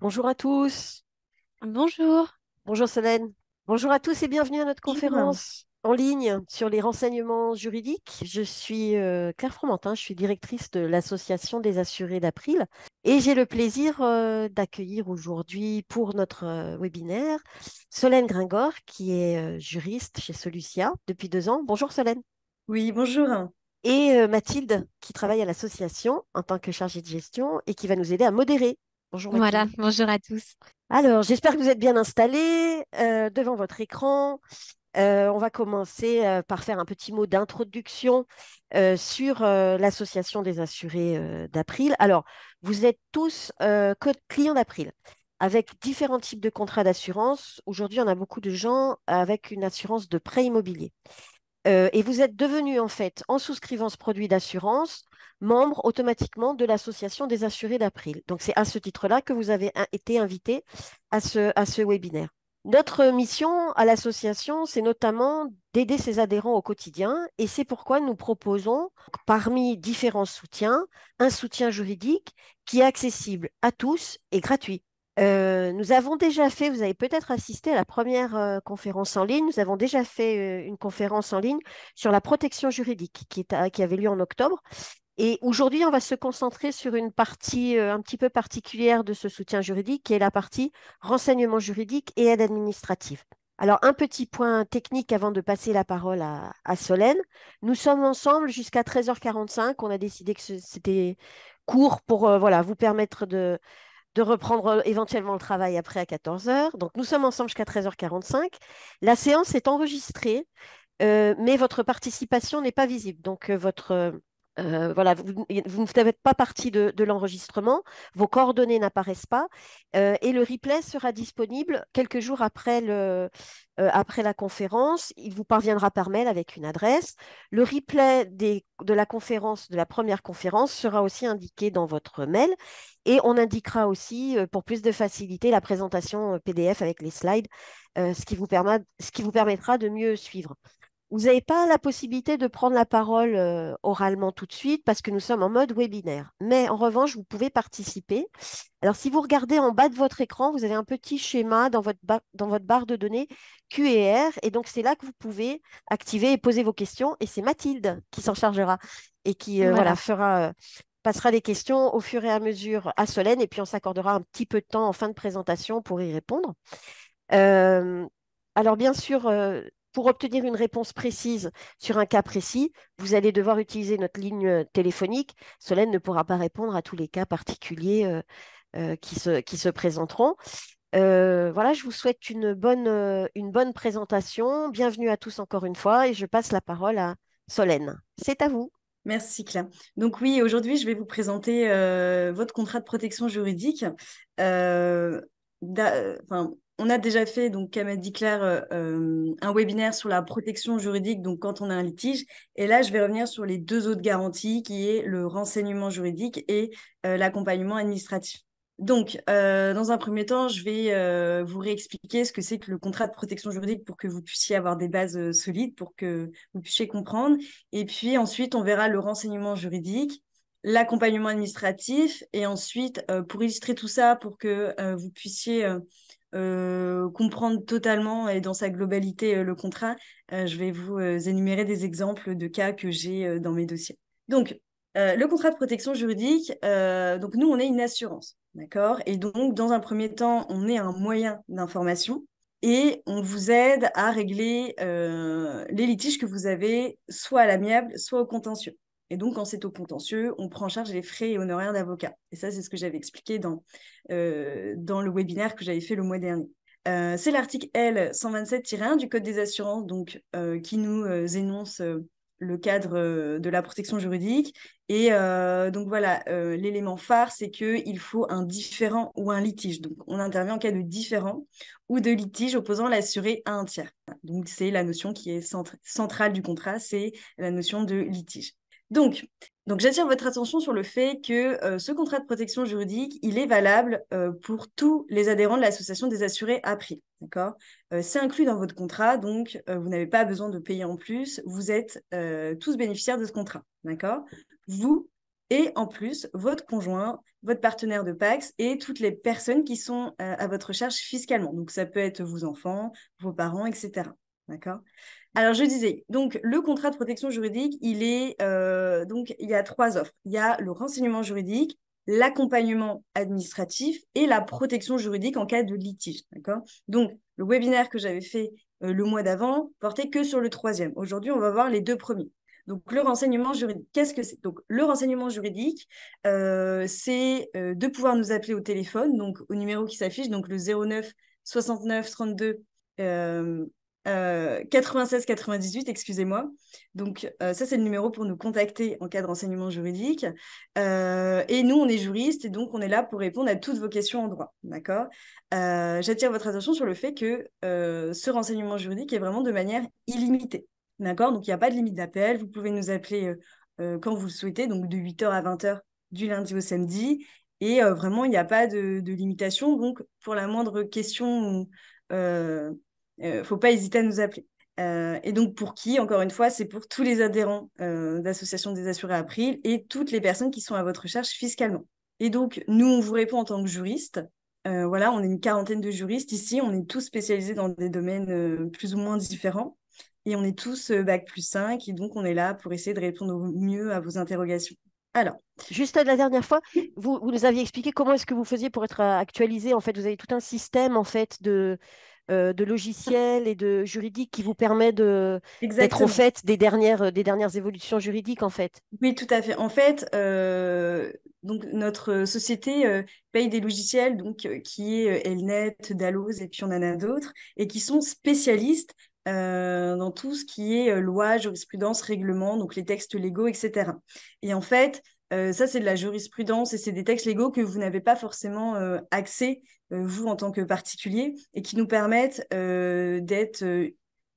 Bonjour à tous. Bonjour. Bonjour Solène. Bonjour à tous et bienvenue à notre Bonjour. conférence en ligne sur les renseignements juridiques. Je suis Claire Fromentin, je suis directrice de l'Association des assurés d'April et j'ai le plaisir d'accueillir aujourd'hui pour notre webinaire Solène Gringor qui est juriste chez Solucia depuis 2 ans. Bonjour Solène. Oui, bonjour. Et Mathilde qui travaille à l'association en tant que chargée de gestion et qui va nous aider à modérer. Bonjour Voilà, Mathilde. bonjour à tous. Alors, j'espère que vous êtes bien installés devant votre écran. On va commencer par faire un petit mot d'introduction sur l'Association des assurés d'April. Alors, vous êtes tous clients d'April avec différents types de contrats d'assurance. Aujourd'hui, on a beaucoup de gens avec une assurance de prêt immobilier. Et vous êtes devenu, en fait, en souscrivant ce produit d'assurance, membre automatiquement de l'Association des assurés d'April. Donc, c'est à ce titre-là que vous avez été invité à ce webinaire. Notre mission à l'association, c'est notamment d'aider ses adhérents au quotidien et c'est pourquoi nous proposons, parmi différents soutiens, un soutien juridique qui est accessible à tous et gratuit. Nous avons déjà fait, vous avez peut-être assisté à la première conférence en ligne, nous avons déjà fait une conférence en ligne sur la protection juridique qui avait lieu en octobre. Et aujourd'hui, on va se concentrer sur une partie un petit peu particulière de ce soutien juridique, qui est la partie renseignement juridique et aide administrative. Alors, un petit point technique avant de passer la parole à Solène. Nous sommes ensemble jusqu'à 13h45. On a décidé que c'était court pour voilà, vous permettre de reprendre éventuellement le travail après à 14 heures. Donc, nous sommes ensemble jusqu'à 13h45. La séance est enregistrée, mais votre participation n'est pas visible. Donc, voilà, vous ne faites pas partie de l'enregistrement, vos coordonnées n'apparaissent pas, et le replay sera disponible quelques jours après la conférence. Il vous parviendra par mail avec une adresse. Le replay de la conférence, de la première conférence, sera aussi indiqué dans votre mail, et on indiquera aussi, pour plus de facilité, la présentation PDF avec les slides, ce qui vous permettra de mieux suivre. Vous n'avez pas la possibilité de prendre la parole oralement tout de suite parce que nous sommes en mode webinaire. Mais en revanche, vous pouvez participer. Alors, si vous regardez en bas de votre écran, vous avez un petit schéma dans votre barre de données Q et R. Et donc, c'est là que vous pouvez activer et poser vos questions. Et c'est Mathilde qui s'en chargera et qui voilà, Voilà. passera les questions au fur et à mesure à Solène. Et puis, on s'accordera un petit peu de temps en fin de présentation pour y répondre. Euh, alors, bien sûr, pour obtenir une réponse précise sur un cas précis, vous allez devoir utiliser notre ligne téléphonique. Solène ne pourra pas répondre à tous les cas particuliers qui se présenteront. Voilà, je vous souhaite une bonne présentation. Bienvenue à tous encore une fois et je passe la parole à Solène. C'est à vous. Merci Claire. Donc oui, aujourd'hui, je vais vous présenter votre contrat de protection juridique. Euh, on a déjà fait, donc, comme a dit Claire, un webinaire sur la protection juridique, donc quand on a un litige. Et là, je vais revenir sur les deux autres garanties, qui est le renseignement juridique et l'accompagnement administratif. Donc, dans un premier temps, je vais vous réexpliquer ce que c'est que le contrat de protection juridique pour que vous puissiez avoir des bases solides, pour que vous puissiez comprendre. Et puis ensuite, on verra le renseignement juridique, l'accompagnement administratif. Et ensuite, pour illustrer tout ça, pour que vous puissiez comprendre totalement et dans sa globalité le contrat, je vais vous énumérer des exemples de cas que j'ai dans mes dossiers. Donc, le contrat de protection juridique, donc nous, on est une assurance, d'accord? Et donc, dans un premier temps, on est un moyen d'information et on vous aide à régler les litiges que vous avez soit à l'amiable, soit au contentieux. Et donc, quand c'est au contentieux, on prend en charge les frais et honoraires d'avocat. Et ça, c'est ce que j'avais expliqué dans le webinaire que j'avais fait le mois dernier. C'est l'article L 127-1 du Code des assurances donc, qui nous énonce le cadre de la protection juridique. Et donc voilà, l'élément phare, c'est qu'il faut un différend ou un litige. Donc on intervient en cas de différend ou de litige opposant l'assuré à un tiers. Donc c'est la notion qui est centrale du contrat, c'est la notion de litige. Donc, j'attire votre attention sur le fait que ce contrat de protection juridique, il est valable pour tous les adhérents de l'association des assurés APRI. D'accord. C'est inclus dans votre contrat, donc vous n'avez pas besoin de payer en plus. Vous êtes tous bénéficiaires de ce contrat. D'accord. Vous, et en plus, votre conjoint, votre partenaire de Pacs et toutes les personnes qui sont à votre charge fiscalement. Donc, ça peut être vos enfants, vos parents, etc. D'accord? Alors, je disais, donc, le contrat de protection juridique, donc, il y a 3 offres. Il y a le renseignement juridique, l'accompagnement administratif et la protection juridique en cas de litige. D'accord? Donc, le webinaire que j'avais fait le mois d'avant portait que sur le troisième. Aujourd'hui, on va voir les 2 premiers. Donc, le renseignement juridique, qu'est-ce que c'est? Donc, le renseignement juridique, c'est de pouvoir nous appeler au téléphone, donc au numéro qui s'affiche, donc le 09 69 32 96 98, excusez-moi. Donc, ça, c'est le numéro pour nous contacter en cas de renseignement juridique. Et nous, on est juristes et donc on est là pour répondre à toutes vos questions en droit. D'accord? J'attire votre attention sur le fait que ce renseignement juridique est vraiment de manière illimitée. D'accord? Donc, il n'y a pas de limite d'appel. Vous pouvez nous appeler quand vous le souhaitez, donc de 8h à 20h du lundi au samedi. Et vraiment, il n'y a pas de limitation. Donc, pour la moindre question, faut pas hésiter à nous appeler. Et donc, pour qui? Encore une fois, c'est pour tous les adhérents d'Association des assurés April et toutes les personnes qui sont à votre charge fiscalement. Et donc, nous, on vous répond en tant que juriste. Voilà, on est une quarantaine de juristes ici. On est tous spécialisés dans des domaines plus ou moins différents. Et on est tous bac+5. Et donc, on est là pour essayer de répondre au mieux à vos interrogations. Alors, Juste la dernière fois, vous nous aviez expliqué comment est-ce que vous faisiez pour être actualisé. En fait, vous avez tout un système en fait de logiciels et de juridiques qui vous permet d'être au exactement. fait des dernières évolutions juridiques en fait. Oui, tout à fait. En fait, donc notre société paye des logiciels donc, qui est Elnet, Dalloz, et puis on en a d'autres, et qui sont spécialistes dans tout ce qui est loi, jurisprudence, règlement, donc les textes légaux, etc. Et en fait, ça, c'est de la jurisprudence et c'est des textes légaux que vous n'avez pas forcément accès, vous, en tant que particulier, et qui nous permettent d'être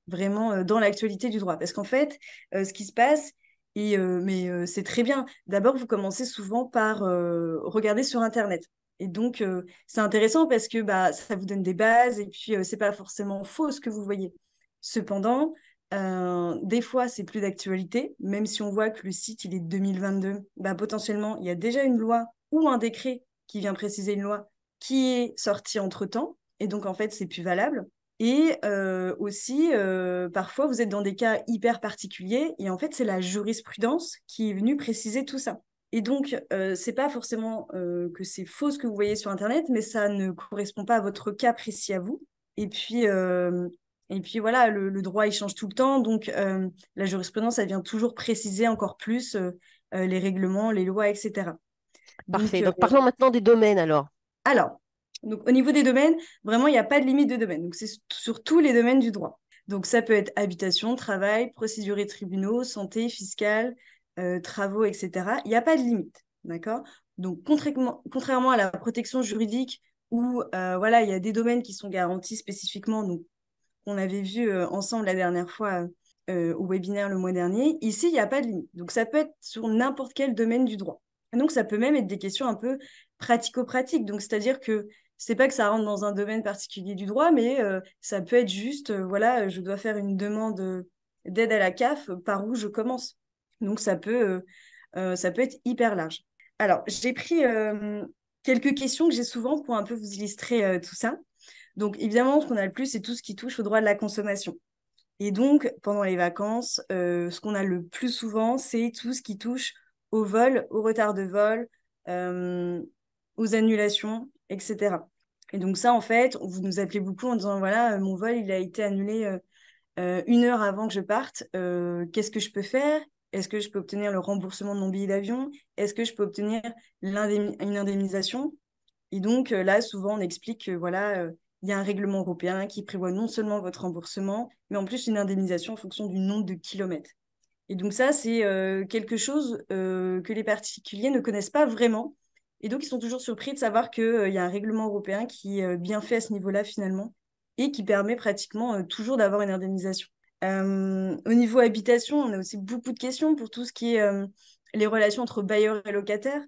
vraiment dans l'actualité du droit. Parce qu'en fait, ce qui se passe, mais c'est très bien. D'abord, vous commencez souvent par regarder sur Internet. Et donc, c'est intéressant parce que bah, ça vous donne des bases et puis c'est pas forcément faux ce que vous voyez. Cependant, des fois, c'est plus d'actualité, même si on voit que le site il est de 2022, bah, potentiellement, il y a déjà une loi ou un décret qui vient préciser une loi qui est sorti entre-temps. Et donc, en fait, c'est plus valable. Et aussi, parfois, vous êtes dans des cas hyper particuliers et en fait, c'est la jurisprudence qui est venue préciser tout ça. Et donc, c'est pas forcément que c'est faux ce que vous voyez sur Internet, mais ça ne correspond pas à votre cas précis à vous. Et puis, voilà, le droit, il change tout le temps. Donc, la jurisprudence, elle vient toujours préciser encore plus les règlements, les lois, etc. Donc, Parfait. Donc parlons maintenant des domaines alors. alors, donc au niveau des domaines, vraiment, il n'y a pas de limite de domaine. Donc, c'est sur tous les domaines du droit. Donc, ça peut être habitation, travail, procédure et tribunaux, santé, fiscale, travaux, etc. Il n'y a pas de limite. D'accord? Donc, contrairement à la protection juridique, où voilà, il y a des domaines qui sont garantis spécifiquement, donc qu'on avait vu ensemble la dernière fois au webinaire le mois dernier, ici, il n'y a pas de limite. Donc, ça peut être sur n'importe quel domaine du droit. Et donc, ça peut même être des questions un peu pratico-pratiques. Donc, c'est-à-dire que c'est pas que ça rentre dans un domaine particulier du droit, mais ça peut être juste, voilà, je dois faire une demande d'aide à la CAF, par où je commence. Donc, ça peut être hyper large. Alors, j'ai pris quelques questions que j'ai souvent pour un peu vous illustrer tout ça. Donc, évidemment, ce qu'on a le plus, c'est tout ce qui touche au droit de la consommation. Et donc, pendant les vacances, ce qu'on a le plus souvent, c'est tout ce qui touche au vol, au retard de vol, euh, aux annulations, etc. Et donc ça, en fait, vous nous appelez beaucoup en disant, voilà, mon vol, il a été annulé 1 heure avant que je parte. Qu'est-ce que je peux faire? Est-ce que je peux obtenir le remboursement de mon billet d'avion? Est-ce que je peux obtenir une indemnisation? Et donc là, souvent, on explique que voilà, il y a un règlement européen qui prévoit non seulement votre remboursement, mais en plus une indemnisation en fonction du nombre de kilomètres. Et donc ça, c'est quelque chose que les particuliers ne connaissent pas vraiment. Et donc, ils sont toujours surpris de savoir qu'il y a un règlement européen qui est bien fait à ce niveau-là, finalement, et qui permet pratiquement toujours d'avoir une indemnisation. Au niveau habitation, on a aussi beaucoup de questions pour tout ce qui est les relations entre bailleurs et locataires.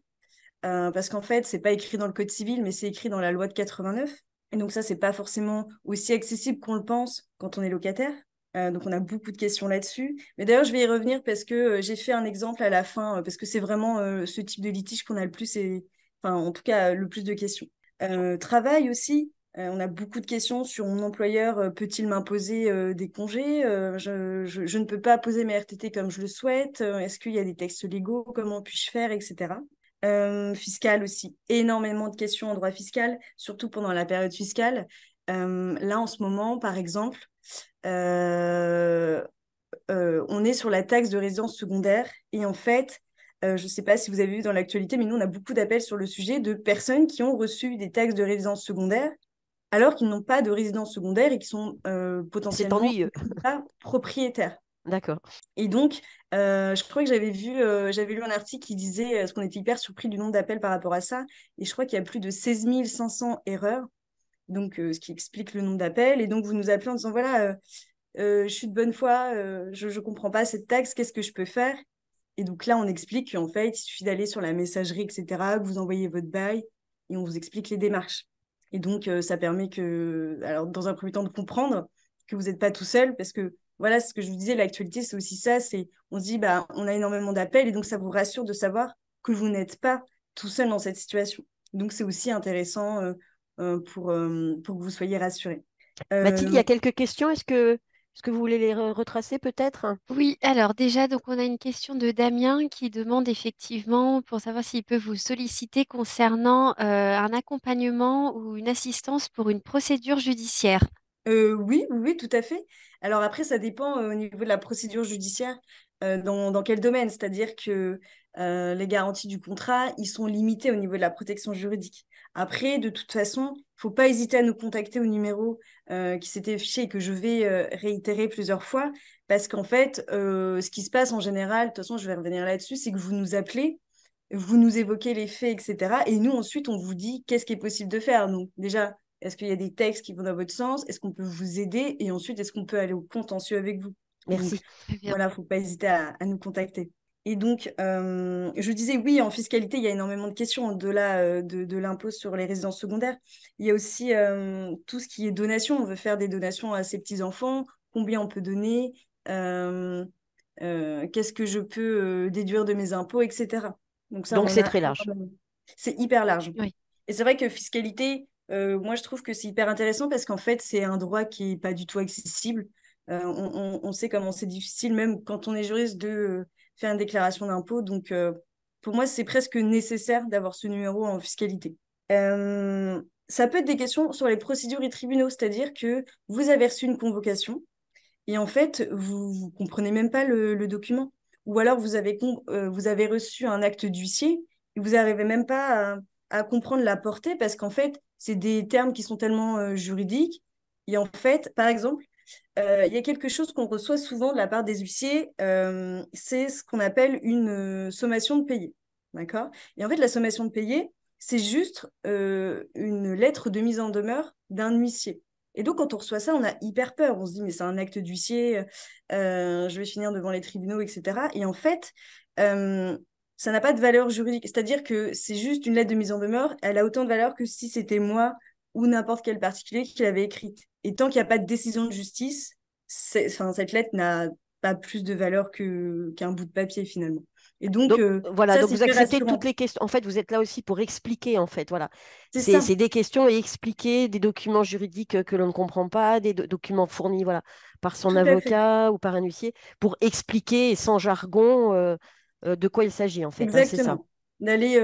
Parce qu'en fait, c'est pas écrit dans le Code civil, mais c'est écrit dans la loi de 89. Et donc ça, c'est pas forcément aussi accessible qu'on le pense quand on est locataire. Donc, on a beaucoup de questions là-dessus. Mais d'ailleurs, je vais y revenir parce que j'ai fait un exemple à la fin, parce que c'est vraiment ce type de litige qu'on a le plus, et, enfin, en tout cas, le plus de questions. Travail aussi. On a beaucoup de questions sur mon employeur, peut-il m'imposer des congés? Je ne peux pas poser mes RTT comme je le souhaite. Est-ce qu'il y a des textes légaux? Comment puis-je faire, etc. Fiscal aussi. Énormément de questions en droit fiscal, surtout pendant la période fiscale. Là, en ce moment, par exemple, euh, on est sur la taxe de résidence secondaire. Et en fait, je ne sais pas si vous avez vu dans l'actualité, mais nous, on a beaucoup d'appels sur le sujet de personnes qui ont reçu des taxes de résidence secondaire alors qu'ils n'ont pas de résidence secondaire et qui sont C'est potentiellement ennuyeux. pas propriétaires. D'accord. Et donc, je crois que j'avais lu un article qui disait, parce qu'on était hyper surpris du nombre d'appels par rapport à ça, et je crois qu'il y a plus de 16 500 erreurs, donc ce qui explique le nombre d'appels. Et donc, vous nous appelez en disant, voilà, je suis de bonne foi, je ne comprends pas cette taxe, qu'est-ce que je peux faire? Et donc là, on explique qu'en fait, il suffit d'aller sur la messagerie, etc., que vous envoyez votre bail, et on vous explique les démarches. Et donc, ça permet alors, dans un premier temps, de comprendre que vous n'êtes pas tout seul, parce que voilà, ce que je vous disais, l'actualité, c'est aussi ça, on se dit, bah, on a énormément d'appels, et donc ça vous rassure de savoir que vous n'êtes pas tout seul dans cette situation. Donc, c'est aussi intéressant pour que vous soyez rassurés. Mathilde, il y Euh, a quelques questions. Est-ce que vous voulez les retracer peut-être? Oui, alors déjà, donc on a une question de Damien qui demande effectivement pour savoir s'il peut vous solliciter concernant un accompagnement ou une assistance pour une procédure judiciaire. Oui, oui, oui, tout à fait. Alors après, ça dépend au niveau de la procédure judiciaire, dans quel domaine. C'est-à-dire que les garanties du contrat, ils sont limités au niveau de la protection juridique. Après, de toute façon, il ne faut pas hésiter à nous contacter au numéro qui s'était affiché et que je vais réitérer plusieurs fois. Parce qu'en fait, ce qui se passe en général, de toute façon, je vais revenir là-dessus, c'est que vous nous appelez, vous nous évoquez les faits, etc. Et nous, ensuite, on vous dit qu'est-ce qui est possible de faire. Donc déjà, est-ce qu'il y a des textes qui vont dans votre sens? Est-ce qu'on peut vous aider? Et ensuite, est-ce qu'on peut aller au contentieux avec vous? Donc, Merci. Très bien. voilà, il ne faut pas hésiter à nous contacter. Et donc, je disais, oui, en fiscalité, il y a énormément de questions au-delà de l'impôt sur les résidences secondaires. Il y a aussi tout ce qui est donation. On veut faire des donations à ses petits-enfants. Combien on peut donner? Euh, Qu'est-ce que je peux déduire de mes impôts, etc. Donc ça, on Donc en c'est a très large. énormément. C'est hyper large. Oui. Et c'est vrai que fiscalité, moi, je trouve que c'est hyper intéressant parce qu'en fait, c'est un droit qui n'est pas du tout accessible. On sait comment c'est difficile, même quand on est juriste, de faire une déclaration d'impôt. Donc, pour moi, c'est presque nécessaire d'avoir ce numéro en fiscalité. Ça peut être des questions sur les procédures et tribunaux, c'est-à-dire que vous avez reçu une convocation et en fait, vous ne comprenez même pas le document. Ou alors, vous avez reçu un acte d'huissier et vous n'arrivez même pas à comprendre la portée parce qu'en fait, c'est des termes qui sont tellement juridiques. Et en fait, par exemple, il y a quelque chose qu'on reçoit souvent de la part des huissiers, c'est ce qu'on appelle une sommation de payer. D'accord? Et en fait, la sommation de payer, c'est juste une lettre de mise en demeure d'un huissier. Et donc, quand on reçoit ça, on a hyper peur. On se dit, mais c'est un acte d'huissier, je vais finir devant les tribunaux, etc. Et en fait, euh, ça n'a pas de valeur juridique. C'est-à-dire que c'est juste une lettre de mise en demeure. Elle a autant de valeur que si c'était moi ou n'importe quel particulier qui l'avait écrite. Et tant qu'il n'y a pas de décision de justice, enfin, cette lettre n'a pas plus de valeur qu'un bout de papier finalement. Et donc, Donc voilà, ça, donc c'est vous hyper acceptez toutes rassurant. les questions. En fait, vous êtes là aussi pour expliquer, en fait, voilà. C'est C'est ça, c'est des questions et expliquer des documents juridiques que l'on ne comprend pas, des documents fournis, voilà, par son tout à fait. avocat ou par un huissier, pour expliquer sans jargon de quoi il s'agit, en fait, hein, c'est ça. Exactement. D'aller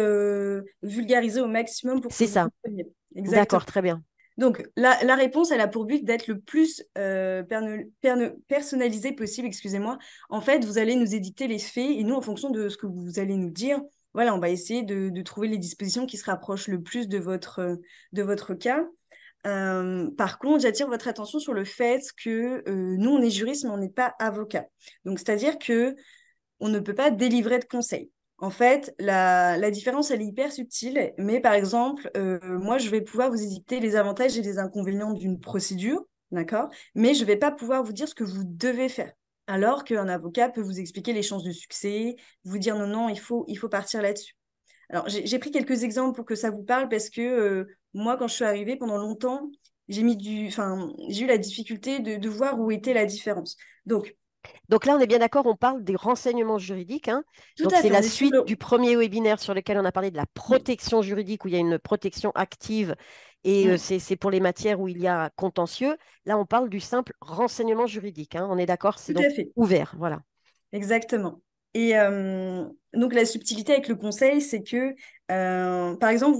vulgariser au maximum pour que C'est vous ça. compreniez. Exactement. D'accord, très bien. Donc, la réponse, elle a pour but d'être le plus personnalisée possible, excusez-moi. En fait, vous allez nous édicter les faits et nous, en fonction de ce que vous allez nous dire, voilà, on va essayer de trouver les dispositions qui se rapprochent le plus de votre cas. Par contre, j'attire votre attention sur le fait que nous, on est juriste, mais on n'est pas avocat. Donc, c'est-à-dire que on ne peut pas délivrer de conseils. En fait, la différence, elle est hyper subtile, mais par exemple, moi, je vais pouvoir vous édicter les avantages et les inconvénients d'une procédure, d'accord? Mais je ne vais pas pouvoir vous dire ce que vous devez faire. Alors qu'un avocat peut vous expliquer les chances de succès, vous dire non, non, il faut partir là-dessus. Alors, j'ai pris quelques exemples pour que ça vous parle parce que moi, quand je suis arrivée pendant longtemps, j'ai eu la difficulté de voir où était la différence. Donc là, on est bien d'accord, on parle des renseignements juridiques, hein. Tout Donc à c'est fait, la on est sur suite le... du premier webinaire sur lequel on a parlé de la Oui. protection juridique, où il y a une protection active et Mm. c'est pour les matières où il y a contentieux. Là, on parle du simple renseignement juridique, hein. On est d'accord, c'est Tout donc à fait. ouvert. Voilà. Exactement. Et donc la subtilité avec le conseil, c'est que, par exemple,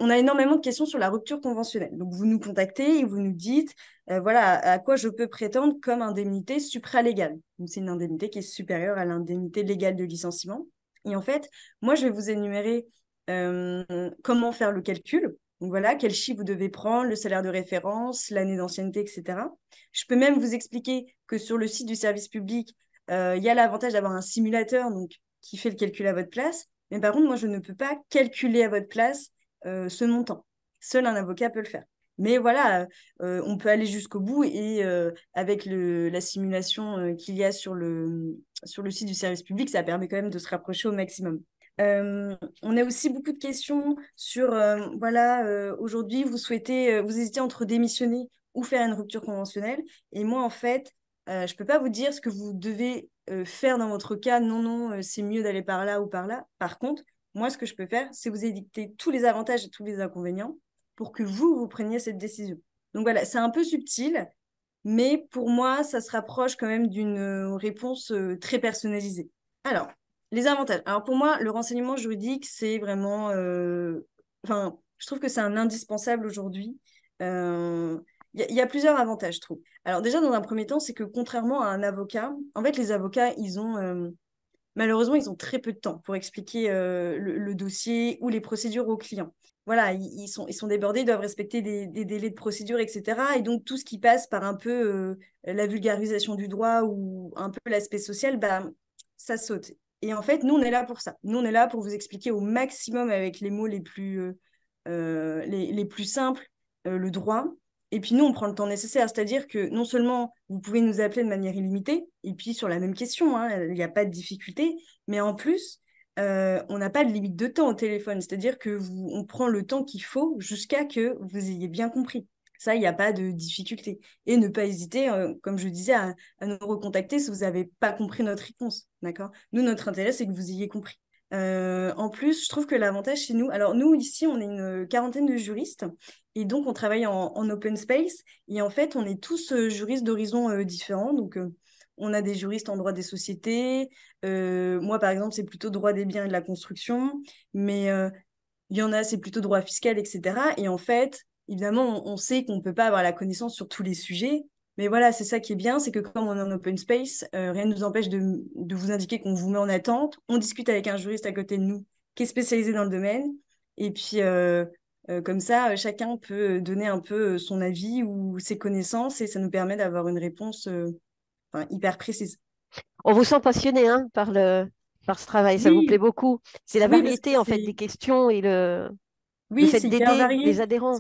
on a énormément de questions sur la rupture conventionnelle. Donc vous nous contactez et vous nous dites, voilà, à quoi je peux prétendre comme indemnité supralégale. Donc c'est une indemnité qui est supérieure à l'indemnité légale de licenciement. Et en fait, moi, je vais vous énumérer comment faire le calcul. Donc voilà, quel chiffre vous devez prendre, le salaire de référence, l'année d'ancienneté, etc. Je peux même vous expliquer que sur le site du service public, il y a l'avantage d'avoir un simulateur donc, qui fait le calcul à votre place. Mais par contre, moi, je ne peux pas calculer à votre place ce montant. Seul un avocat peut le faire. Mais voilà, on peut aller jusqu'au bout et avec la simulation qu'il y a sur le site du service public, ça permet quand même de se rapprocher au maximum. On a aussi beaucoup de questions sur, voilà, aujourd'hui, vous hésitez entre démissionner ou faire une rupture conventionnelle. Et moi, en fait, je ne peux pas vous dire ce que vous devez faire dans votre cas. Non, non, c'est mieux d'aller par là ou par là. Par contre, moi, ce que je peux faire, c'est vous édicter tous les avantages et tous les inconvénients pour que vous preniez cette décision. Donc voilà, c'est un peu subtil, mais pour moi, ça se rapproche quand même d'une réponse très personnalisée. Alors, les avantages. Alors pour moi, le renseignement juridique, c'est vraiment... Enfin, je trouve que c'est un indispensable aujourd'hui. Il y a plusieurs avantages, je trouve. Alors déjà, dans un premier temps, c'est que contrairement à un avocat, en fait, les avocats, malheureusement, ils ont très peu de temps pour expliquer le dossier ou les procédures aux clients. Voilà, ils sont débordés, ils doivent respecter des délais de procédure, etc. Et donc, tout ce qui passe par un peu la vulgarisation du droit ou un peu l'aspect social, bah, ça saute. Et en fait, nous, on est là pour ça. Nous, on est là pour vous expliquer au maximum avec les mots les plus simples le droit. Et puis nous, on prend le temps nécessaire, c'est-à-dire que non seulement vous pouvez nous appeler de manière illimitée, et puis sur la même question, hein, il n'y a pas de difficulté, mais en plus, on n'a pas de limite de temps au téléphone, c'est-à-dire que on prend le temps qu'il faut jusqu'à que vous ayez bien compris. Ça, il n'y a pas de difficulté. Et ne pas hésiter, comme je disais, à nous recontacter si vous n'avez pas compris notre réponse. D'accord? Nous, notre intérêt, c'est que vous ayez compris. En plus, je trouve que l'avantage chez nous, alors nous, ici, on est une quarantaine de juristes. Et donc, on travaille en open space. Et en fait, on est tous juristes d'horizons différents. Donc, on a des juristes en droit des sociétés. Moi, par exemple, c'est plutôt droit des biens et de la construction. Mais il y en a, c'est plutôt droit fiscal, etc. Et en fait, évidemment, on sait qu'on ne peut pas avoir la connaissance sur tous les sujets. Mais voilà, c'est ça qui est bien, c'est que comme on est en open space, rien ne nous empêche de vous indiquer qu'on vous met en attente. On discute avec un juriste à côté de nous qui est spécialisé dans le domaine. Et puis, comme ça, chacun peut donner un peu son avis ou ses connaissances et ça nous permet d'avoir une réponse enfin, hyper précise. On vous sent passionné, hein, par ce travail, ça vous plaît Oui, beaucoup. C'est la oui, parce que variété en fait des questions et le oui, fait c'est hyper d'aider les varié. adhérents.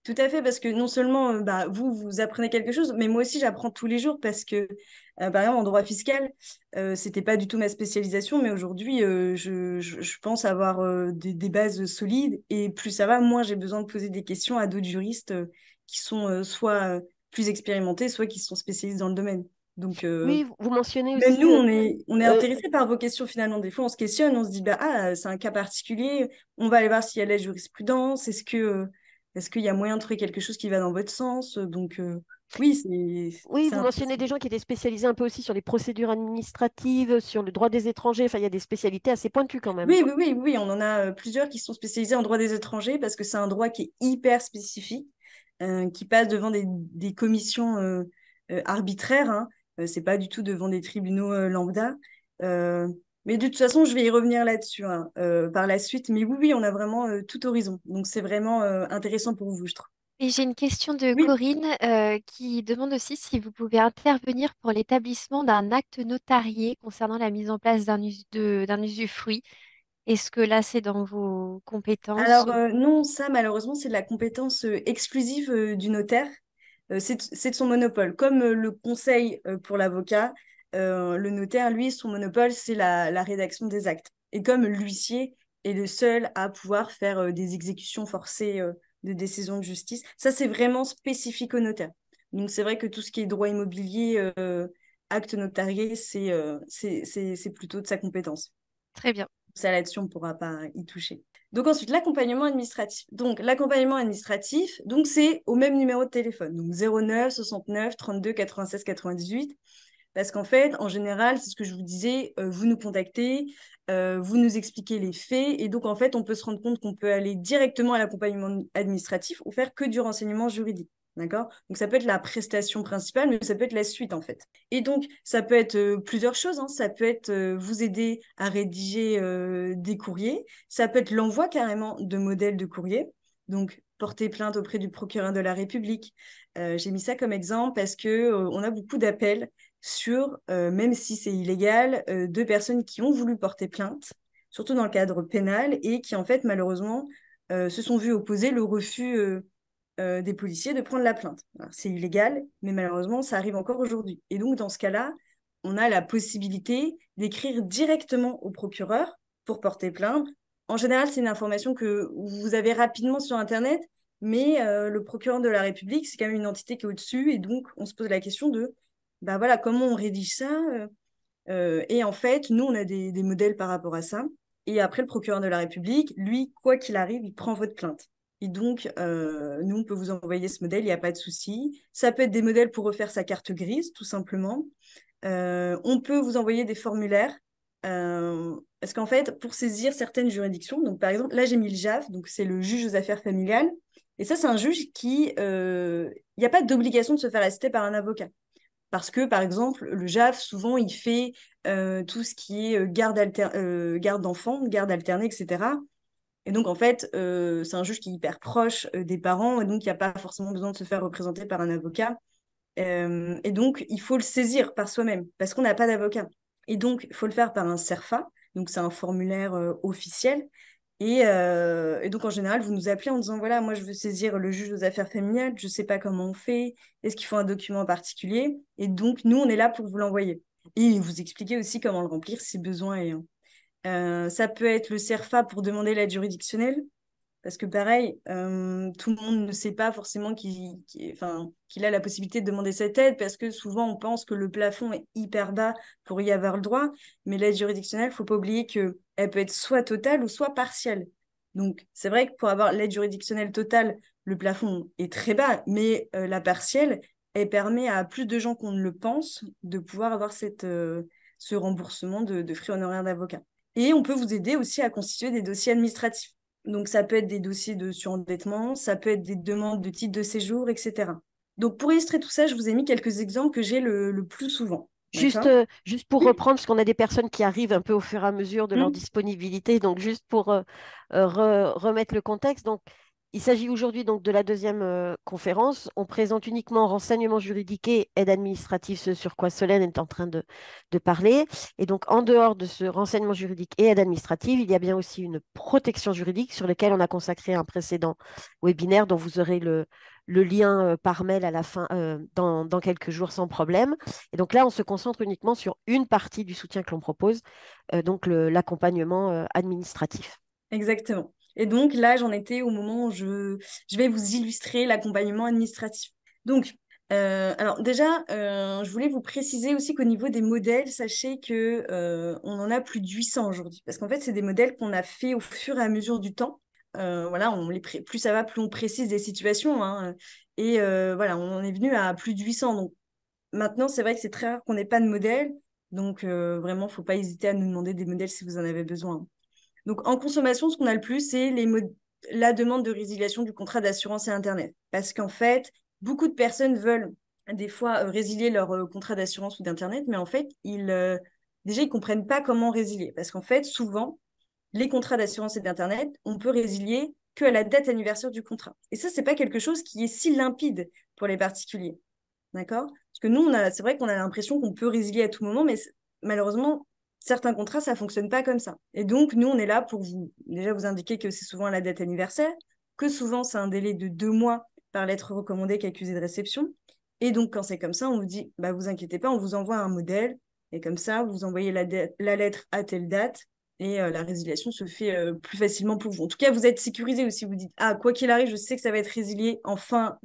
Tout à fait, parce que non seulement bah, vous apprenez quelque chose, mais moi aussi j'apprends tous les jours parce que, par exemple, en droit fiscal, c'était pas du tout ma spécialisation, mais aujourd'hui, je pense avoir des bases solides et plus ça va, moins j'ai besoin de poser des questions à d'autres juristes qui sont soit plus expérimentés, soit qui sont spécialistes dans le domaine. Donc, Oui, vous mentionnez même aussi. nous, on est Euh, intéressé par vos questions finalement. Des fois, on se questionne, on se dit, bah, ah, c'est un cas particulier, on va aller voir s'il y a la jurisprudence, est-ce qu'il y a moyen de trouver quelque chose qui va dans votre sens? Donc, oui, oui, c'est vous mentionnez intéressant. des gens qui étaient spécialisés un peu aussi sur les procédures administratives, sur le droit des étrangers. Enfin, il y a des spécialités assez pointues quand même. Oui, oui, oui, oui, on en a plusieurs qui sont spécialisés en droit des étrangers parce que c'est un droit qui est hyper spécifique, qui passe devant des commissions arbitraires, hein. C'est pas du tout devant des tribunaux lambda. Euh, mais de toute façon, je vais y revenir là-dessus hein, par la suite. Mais oui, oui, on a vraiment tout horizon. Donc c'est vraiment intéressant pour vous, je trouve. Et j'ai une question de Oui, Corinne qui demande aussi si vous pouvez intervenir pour l'établissement d'un acte notarié concernant la mise en place d'un usufruit. Est-ce que là, c'est dans vos compétences? alors non, ça malheureusement, c'est de la compétence exclusive du notaire. C'est de son monopole. Comme le conseil pour l'avocat, le notaire, lui, son monopole, c'est la rédaction des actes. Et comme l'huissier est le seul à pouvoir faire des exécutions forcées de décision de justice. Ça, c'est vraiment spécifique au notaire. Donc, c'est vrai que tout ce qui est droit immobilier, acte notarié, c'est plutôt de sa compétence. Très bien. Ça, là-dessus, on ne pourra pas y toucher. Donc ensuite, l'accompagnement administratif. Donc l'accompagnement administratif, donc c'est au même numéro de téléphone, donc 09 69 32 96 98. Parce qu'en fait, en général, c'est ce que je vous disais, vous nous contactez, vous nous expliquez les faits, et donc en fait, on peut se rendre compte qu'on peut aller directement à l'accompagnement administratif ou faire que du renseignement juridique. D'accord? Donc ça peut être la prestation principale, mais ça peut être la suite en fait. Et donc ça peut être plusieurs choses, hein. Ça peut être vous aider à rédiger des courriers, ça peut être l'envoi carrément de modèles de courriers. Donc porter plainte auprès du procureur de la République. J'ai mis ça comme exemple parce que on a beaucoup d'appels sur, même si c'est illégal, de personnes qui ont voulu porter plainte, surtout dans le cadre pénal, et qui en fait malheureusement se sont vues opposer le refus des policiers de prendre la plainte. C'est illégal, mais malheureusement, ça arrive encore aujourd'hui. Et donc, dans ce cas-là, on a la possibilité d'écrire directement au procureur pour porter plainte. En général, c'est une information que vous avez rapidement sur Internet, mais le procureur de la République, c'est quand même une entité qui est au-dessus, et donc on se pose la question de, bah voilà, comment on rédige ça et en fait, nous, on a des modèles par rapport à ça. Et après, le procureur de la République, lui, quoi qu'il arrive, il prend votre plainte. Et donc, nous, on peut vous envoyer ce modèle, il n'y a pas de souci. Ça peut être des modèles pour refaire sa carte grise, tout simplement. On peut vous envoyer des formulaires. Parce qu'en fait, pour saisir certaines juridictions, donc par exemple, là, j'ai mis le JAF, donc c'est le juge aux affaires familiales. Et ça, c'est un juge qui... Il n'y a pas d'obligation de se faire assister par un avocat. Parce que, par exemple, le JAF, souvent, il fait tout ce qui est garde d'enfants, garde alternée, etc. Et donc, en fait, c'est un juge qui est hyper proche des parents, et donc il n'y a pas forcément besoin de se faire représenter par un avocat. Et donc, il faut le saisir par soi-même, parce qu'on n'a pas d'avocat. Et donc, il faut le faire par un CERFA, donc c'est un formulaire officiel. Et donc, en général, vous nous appelez en disant, voilà, moi, je veux saisir le juge aux affaires familiales, je ne sais pas comment on fait, est-ce qu'il faut un document en particulier? Et donc, nous, on est là pour vous l'envoyer. Et vous expliquer aussi comment le remplir si besoin est. Ça peut être le CERFA pour demander l'aide juridictionnelle, parce que pareil, tout le monde ne sait pas forcément qu'il a la possibilité de demander cette aide, parce que souvent on pense que le plafond est hyper bas pour y avoir le droit, mais l'aide juridictionnelle, il ne faut pas oublier qu'elle peut être soit totale ou soit partielle. Donc c'est vrai que pour avoir l'aide juridictionnelle totale, le plafond est très bas, mais la partielle, elle permet à plus de gens qu'on ne le pense de pouvoir avoir ce remboursement de frais honoraires d'avocat. Et on peut vous aider aussi à constituer des dossiers administratifs. Donc, ça peut être des dossiers de surendettement, ça peut être des demandes de titre de séjour, etc. Donc, pour illustrer tout ça, je vous ai mis quelques exemples que j'ai le plus souvent. Juste pour reprendre, parce qu'on a des personnes qui arrivent un peu au fur et à mesure de leur disponibilité, donc juste pour remettre le contexte. Donc, il s'agit aujourd'hui donc de la deuxième conférence. On présente uniquement renseignements juridiques et aide administrative, ce sur quoi Solène est en train de parler. Et donc, en dehors de ce renseignement juridique et aide administrative, il y a bien aussi une protection juridique sur laquelle on a consacré un précédent webinaire dont vous aurez le lien par mail à la fin dans quelques jours sans problème. Et donc là, on se concentre uniquement sur une partie du soutien que l'on propose, donc l'accompagnement administratif. Exactement. Et donc là, j'en étais au moment où je vais vous illustrer l'accompagnement administratif. Donc, alors déjà, je voulais vous préciser aussi qu'au niveau des modèles, sachez que on en a plus de 800 aujourd'hui. Parce qu'en fait, c'est des modèles qu'on a fait au fur et à mesure du temps. Voilà, plus ça va, plus on précise des situations, hein. Et voilà, on en est venu à plus de 800. Donc maintenant, c'est vrai que c'est très rare qu'on n'ait pas de modèle. Donc vraiment, il ne faut pas hésiter à nous demander des modèles si vous en avez besoin. Donc, en consommation, ce qu'on a le plus, c'est la demande de résiliation du contrat d'assurance et Internet. Parce qu'en fait, beaucoup de personnes veulent des fois résilier leur contrat d'assurance ou d'Internet, mais en fait, déjà, ils ne comprennent pas comment résilier. Parce qu'en fait, souvent, les contrats d'assurance et d'Internet, on peut résilier qu'à la date anniversaire du contrat. Et ça, ce n'est pas quelque chose qui est si limpide pour les particuliers. D'accord? Parce que nous, c'est vrai qu'on a l'impression qu'on peut résilier à tout moment, mais malheureusement, certains contrats, ça ne fonctionne pas comme ça. Et donc, nous, on est là pour déjà vous indiquer que c'est souvent à la date anniversaire, que souvent, c'est un délai de 2 mois par lettre recommandée qu'accusé de réception. Et donc, quand c'est comme ça, on vous dit, bah, vous inquiétez pas, on vous envoie un modèle. Et comme ça, vous envoyez la lettre à telle date. et la résiliation se fait plus facilement pour vous. En tout cas, vous êtes sécurisé aussi. Vous dites, ah, quoi qu'il arrive, je sais que ça va être résilié enfin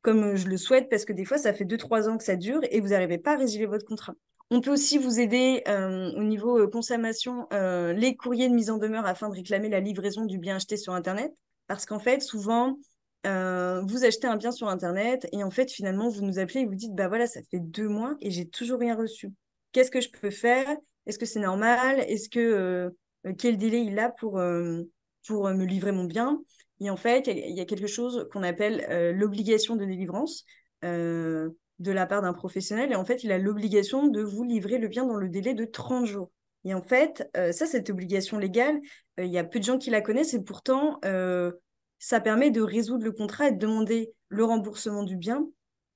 comme je le souhaite, parce que des fois, ça fait 2-3 ans que ça dure et vous n'arrivez pas à résilier votre contrat. On peut aussi vous aider au niveau consommation, les courriers de mise en demeure afin de réclamer la livraison du bien acheté sur Internet. Parce qu'en fait, souvent, vous achetez un bien sur Internet et en fait, finalement, vous nous appelez et vous dites, bah voilà, ça fait 2 mois et j'ai toujours rien reçu. Qu'est-ce que je peux faire? Est-ce que c'est normal? Est-ce que quel délai il a pour me livrer mon bien? Et en fait, il y a quelque chose qu'on appelle l'obligation de délivrance de la part d'un professionnel. Et en fait, il a l'obligation de vous livrer le bien dans le délai de 30 jours. Et en fait, cette obligation légale, il y a peu de gens qui la connaissent et pourtant, ça permet de résoudre le contrat et de demander le remboursement du bien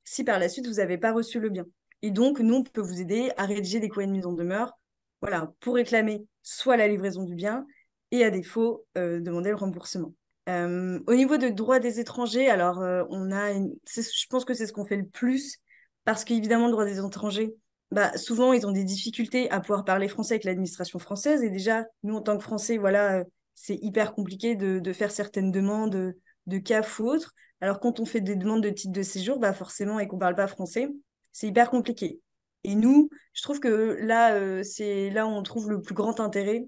si par la suite, vous n'avez pas reçu le bien. Et donc, nous, on peut vous aider à rédiger des courriers de mise en demeure voilà, pour réclamer soit la livraison du bien et à défaut, demander le remboursement. Au niveau de droit des étrangers, alors je pense que c'est ce qu'on fait le plus parce qu'évidemment, le droit des étrangers, bah, souvent, ils ont des difficultés à pouvoir parler français avec l'administration française. Et déjà, nous, en tant que Français, voilà, c'est hyper compliqué de faire certaines demandes de CAF ou autres. Alors, quand on fait des demandes de titre de séjour, bah, forcément, et qu'on ne parle pas français, c'est hyper compliqué. Et nous, je trouve que là, c'est là où on trouve le plus grand intérêt,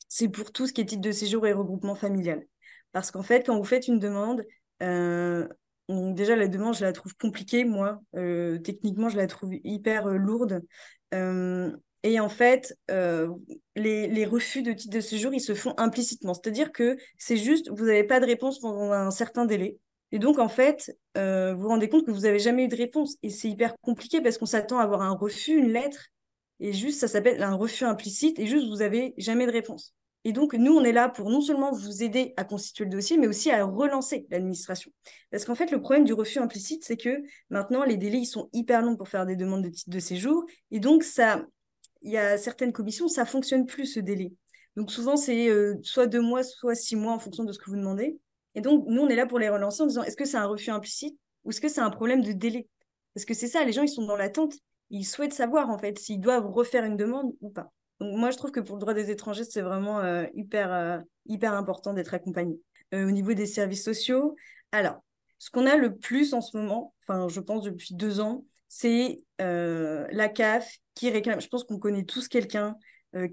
c'est pour tout ce qui est titre de séjour et regroupement familial. Parce qu'en fait, quand vous faites une demande, déjà la demande, je la trouve compliquée, moi. Techniquement, je la trouve hyper lourde. Et en fait, les refus de titre de séjour, ils se font implicitement. C'est-à-dire que c'est juste, vous n'avez pas de réponse pendant un certain délai. Et donc, en fait, vous vous rendez compte que vous n'avez jamais eu de réponse. Et c'est hyper compliqué parce qu'on s'attend à avoir un refus, une lettre, et juste, ça s'appelle un refus implicite, et juste, vous n'avez jamais de réponse. Et donc, nous, on est là pour non seulement vous aider à constituer le dossier, mais aussi à relancer l'administration. Parce qu'en fait, le problème du refus implicite, c'est que maintenant, les délais, ils sont hyper longs pour faire des demandes de titre de séjour. Et donc, il y a certaines commissions, ça ne fonctionne plus, ce délai. Donc, souvent, c'est soit 2 mois, soit 6 mois en fonction de ce que vous demandez. Et donc, nous, on est là pour les relancer en disant, est-ce que c'est un refus implicite ou est-ce que c'est un problème de délai? Parce que c'est ça, les gens, ils sont dans l'attente. Ils souhaitent savoir, en fait, s'ils doivent refaire une demande ou pas. Donc, moi, je trouve que pour le droit des étrangers, c'est vraiment hyper important d'être accompagné. Au niveau des services sociaux, alors, ce qu'on a le plus en ce moment, enfin, je pense depuis 2 ans, c'est la CAF qui réclame. Je pense qu'on connaît tous quelqu'un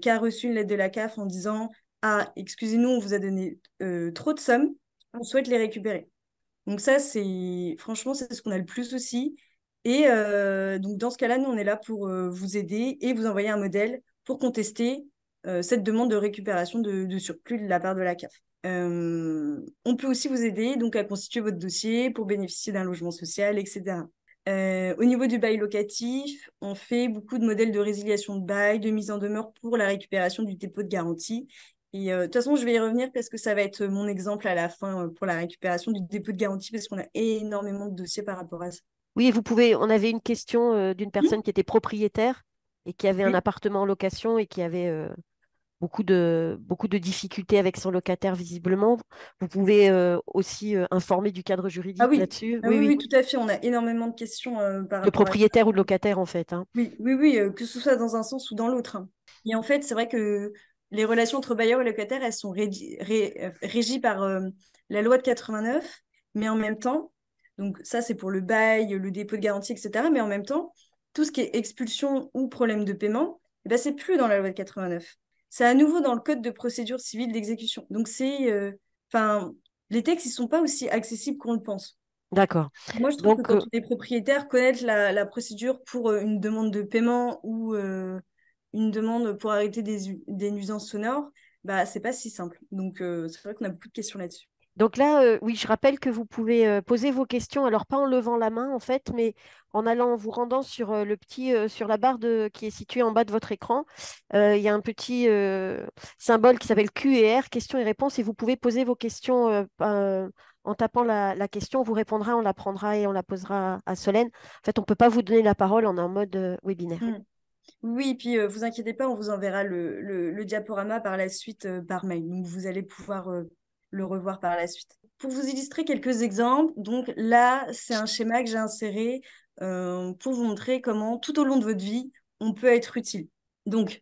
qui a reçu une lettre de la CAF en disant ah, excusez-nous, on vous a donné trop de sommes, on souhaite les récupérer. Donc ça, franchement, c'est ce qu'on a le plus aussi. Et donc dans ce cas-là, nous, on est là pour vous aider et vous envoyer un modèle pour contester cette demande de récupération de surplus de la part de la CAF. On peut aussi vous aider donc à constituer votre dossier pour bénéficier d'un logement social, etc. Au niveau du bail locatif, on fait beaucoup de modèles de résiliation de bail, de mise en demeure pour la récupération du dépôt de garantie. Et de toute façon, je vais y revenir parce que ça va être mon exemple à la fin pour la récupération du dépôt de garantie parce qu'on a énormément de dossiers par rapport à ça. Oui, on avait une question d'une personne qui était propriétaire et qui avait un Oui. appartement en location et qui avait beaucoup de difficultés avec son locataire, visiblement. Vous pouvez aussi informer du cadre Ah juridique oui. là-dessus. Ah Oui, oui, oui. oui, tout à fait. On a énormément de questions par De rapport à ça. propriétaire ou de locataire, en fait, hein. Oui, oui, oui, que ce soit dans un sens ou dans l'autre, hein. Et en fait, c'est vrai que les relations entre bailleurs et locataires, elles sont régies par la loi de 89, mais en même temps, donc ça c'est pour le bail, le dépôt de garantie, etc. Mais en même temps, tout ce qui est expulsion ou problème de paiement, eh ben, c'est plus dans la loi de 89. C'est à nouveau dans le code de procédure civile d'exécution. Donc enfin, les textes, ils sont pas aussi accessibles qu'on le pense. D'accord. Moi, je trouve que Donc, quand on est propriétaire, connaître la procédure pour une demande de paiement ou une demande pour arrêter des nuisances sonores, bah, c'est pas si simple. Donc, c'est vrai qu'on a beaucoup de questions là-dessus. Donc là, oui, je rappelle que vous pouvez poser vos questions, alors pas en levant la main en fait, mais en allant, vous rendant sur sur la barre qui est située en bas de votre écran. Il y a un petit symbole qui s'appelle Q et R, questions et réponses, et vous pouvez poser vos questions en tapant la question. On vous répondra, on la prendra et on la posera à Solène. En fait, on ne peut pas vous donner la parole, on est en mode webinaire. Mm. Oui, et puis vous inquiétez pas, on vous enverra le diaporama par la suite par mail. Donc, vous allez pouvoir le revoir par la suite. Pour vous illustrer quelques exemples, donc là, c'est un schéma que j'ai inséré pour vous montrer comment, tout au long de votre vie, on peut être utile. Donc,